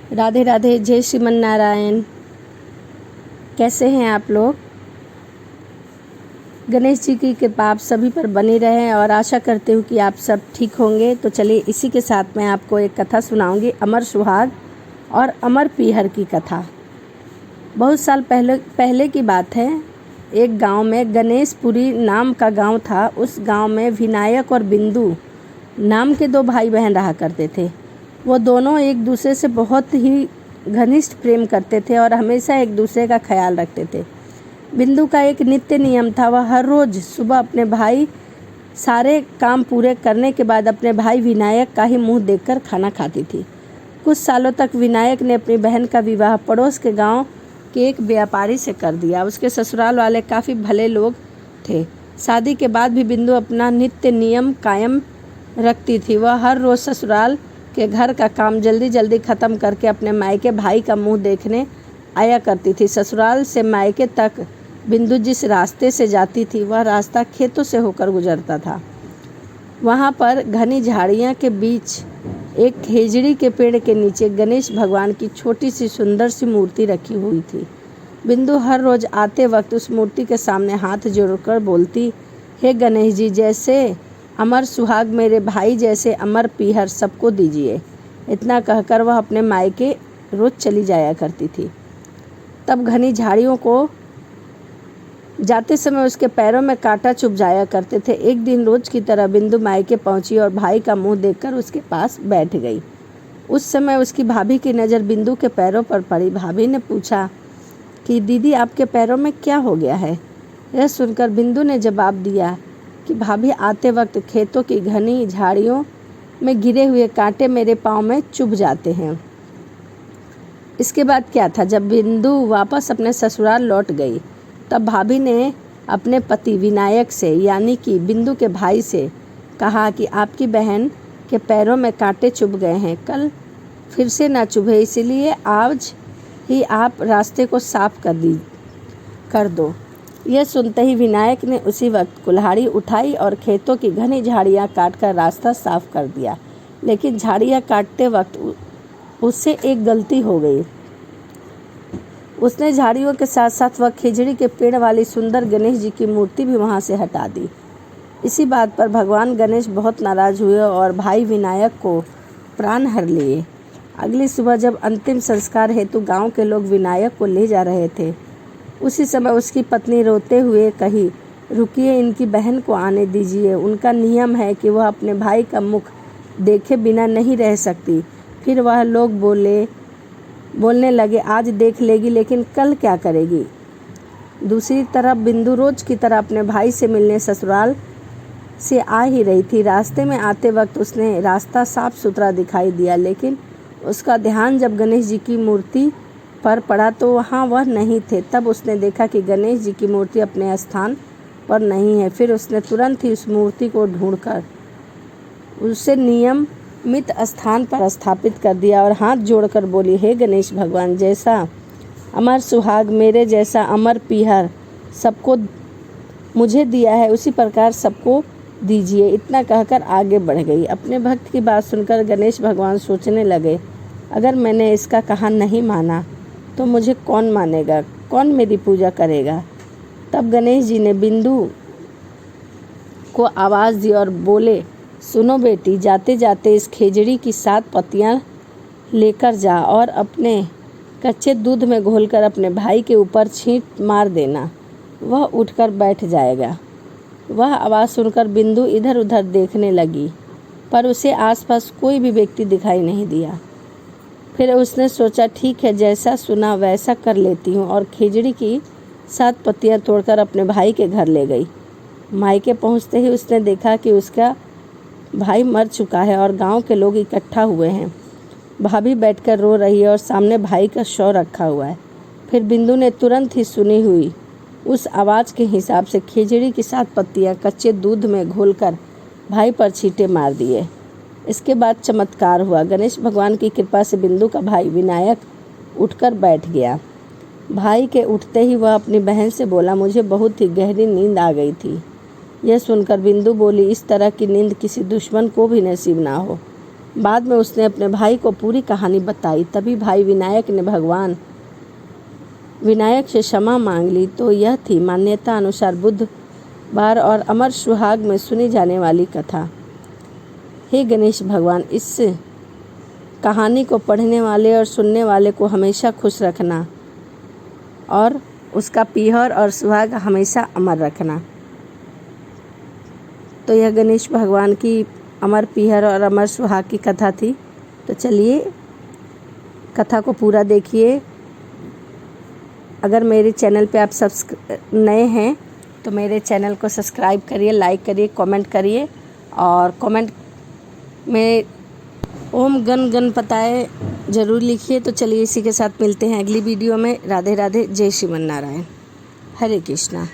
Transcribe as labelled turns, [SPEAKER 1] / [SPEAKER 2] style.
[SPEAKER 1] राधे राधे, जय श्रीमन नारायण। कैसे हैं आप लोग? गणेश जी की कृपा आप सभी पर बनी रहे और आशा करती हूँ कि आप सब ठीक होंगे। तो चलिए इसी के साथ मैं आपको एक कथा सुनाऊंगी, अमर सुहाग और अमर पीहर की कथा। बहुत साल पहले की बात है। एक गांव में गणेशपुरी नाम का गांव था। उस गांव में विनायक और बिंदु नाम के दो भाई बहन रहा करते थे। वो दोनों एक दूसरे से बहुत ही घनिष्ठ प्रेम करते थे और हमेशा एक दूसरे का ख्याल रखते थे। बिंदु का एक नित्य नियम था, वह हर रोज़ सुबह अपने भाई सारे काम पूरे करने के बाद अपने भाई विनायक का ही मुंह देखकर खाना खाती थी। कुछ सालों तक विनायक ने अपनी बहन का विवाह पड़ोस के गांव के एक व्यापारी से कर दिया। उसके ससुराल वाले काफ़ी भले लोग थे। शादी के बाद भी बिंदु अपना नित्य नियम कायम रखती थी। वह हर रोज़ ससुराल के घर का काम जल्दी जल्दी ख़त्म करके अपने मायके भाई का मुंह देखने आया करती थी। ससुराल से मायके तक बिंदु जिस रास्ते से जाती थी वह रास्ता खेतों से होकर गुजरता था। वहाँ पर घनी झाड़ियाँ के बीच एक खेजड़ी के पेड़ के नीचे गणेश भगवान की छोटी सी सुंदर सी मूर्ति रखी हुई थी। बिंदु हर रोज़ आते वक्त उस मूर्ति के सामने हाथ जोड़कर बोलती, हे गणेश जी, जैसे अमर सुहाग मेरे भाई जैसे अमर पीहर सबको दीजिए। इतना कहकर वह अपने मायके रोज़ चली जाया करती थी। तब घनी झाड़ियों को जाते समय उसके पैरों में कांटा चुभ जाया करते थे। एक दिन रोज की तरह बिंदु मायके पहुंची और भाई का मुंह देखकर उसके पास बैठ गई। उस समय उसकी भाभी की नज़र बिंदु के पैरों पर पड़ी। भाभी ने पूछा कि दीदी, आपके पैरों में क्या हो गया है? यह सुनकर बिंदु ने जवाब दिया कि भाभी, आते वक्त खेतों की घनी झाड़ियों में गिरे हुए कांटे मेरे पाँव में चुभ जाते हैं। इसके बाद क्या था, जब बिंदु वापस अपने ससुराल लौट गई तब भाभी ने अपने पति विनायक से यानी कि बिंदु के भाई से कहा कि आपकी बहन के पैरों में कांटे चुभ गए हैं, कल फिर से ना चुभे, इसलिए आज ही आप रास्ते को साफ कर दो। यह सुनते ही विनायक ने उसी वक्त कुल्हाड़ी उठाई और खेतों की घनी झाड़ियाँ काटकर रास्ता साफ कर दिया। लेकिन झाड़ियाँ काटते वक्त उससे एक गलती हो गई। उसने झाड़ियों के साथ साथ वह खिजड़ी के पेड़ वाली सुंदर गणेश जी की मूर्ति भी वहां से हटा दी। इसी बात पर भगवान गणेश बहुत नाराज हुए और भाई विनायक को प्राण हर लिए। अगली सुबह जब अंतिम संस्कार हेतु गांव के लोग विनायक को ले जा रहे थे, उसी समय उसकी पत्नी रोते हुए कही, रुकिए, इनकी बहन को आने दीजिए। उनका नियम है कि वह अपने भाई का मुख देखे बिना नहीं रह सकती। फिर वह लोग बोलने लगे, आज देख लेगी लेकिन कल क्या करेगी? दूसरी तरफ बिंदु रोज की तरह अपने भाई से मिलने ससुराल से आ ही रही थी। रास्ते में आते वक्त उसने रास्ता साफ सुथरा दिखाई दिया, लेकिन उसका ध्यान जब गणेश जी की मूर्ति पर पड़ा तो वहाँ वह नहीं थे। तब उसने देखा कि गणेश जी की मूर्ति अपने स्थान पर नहीं है। फिर उसने तुरंत ही उस मूर्ति को ढूंढकर उसे नियमित स्थान पर स्थापित कर दिया और हाथ जोड़कर बोली, हे गणेश भगवान, जैसा अमर सुहाग मेरे जैसा अमर पीहर सबको मुझे दिया है, उसी प्रकार सबको दीजिए। इतना कहकर आगे बढ़ गई। अपने भक्त की बात सुनकर गणेश भगवान सोचने लगे, अगर मैंने इसका कहा नहीं माना तो मुझे कौन मानेगा, कौन मेरी पूजा करेगा? तब गणेश जी ने बिंदु को आवाज़ दी और बोले, सुनो बेटी, जाते जाते इस खेजड़ी की 7 पत्तियां लेकर जा और अपने कच्चे दूध में घोलकर अपने भाई के ऊपर छींट मार देना, वह उठकर बैठ जाएगा। वह आवाज़ सुनकर बिंदु इधर उधर देखने लगी, पर उसे आसपास कोई भी व्यक्ति दिखाई नहीं दिया। फिर उसने सोचा, ठीक है, जैसा सुना वैसा कर लेती हूँ, और खेजड़ी की 7 पत्तियां तोड़कर अपने भाई के घर ले गई। मायके पहुँचते ही उसने देखा कि उसका भाई मर चुका है और गांव के लोग इकट्ठा हुए हैं। भाभी बैठकर रो रही है और सामने भाई का शव रखा हुआ है। फिर बिंदु ने तुरंत ही सुनी हुई उस आवाज़ के हिसाब से खिचड़ी की 7 पत्तियां कच्चे दूध में घोलकर भाई पर छींटे मार दिए। इसके बाद चमत्कार हुआ। गणेश भगवान की कृपा से बिंदु का भाई विनायक उठकर बैठ गया। भाई के उठते ही वह अपनी बहन से बोला, मुझे बहुत ही गहरी नींद आ गई थी। यह सुनकर बिंदु बोली, इस तरह की नींद किसी दुश्मन को भी नसीब ना हो। बाद में उसने अपने भाई को पूरी कहानी बताई। तभी भाई विनायक ने भगवान विनायक से क्षमा मांग ली। तो यह थी मान्यता अनुसार बुधवार और अमर सुहाग में सुनी जाने वाली कथा। हे गणेश भगवान, इस कहानी को पढ़ने वाले और सुनने वाले को हमेशा खुश रखना और उसका पीहर और सुहाग हमेशा अमर रखना। तो यह गणेश भगवान की अमर पीहर और अमर सुहाग की कथा थी। तो चलिए कथा को पूरा देखिए। अगर मेरे चैनल पे आप नए हैं तो मेरे चैनल को सब्सक्राइब करिए, लाइक करिए, कमेंट करिए और कमेंट में ओम गण गणपताय ज़रूर लिखिए। तो चलिए इसी के साथ मिलते हैं अगली वीडियो में। राधे राधे, जय श्रीमन नारायण, हरे कृष्णा।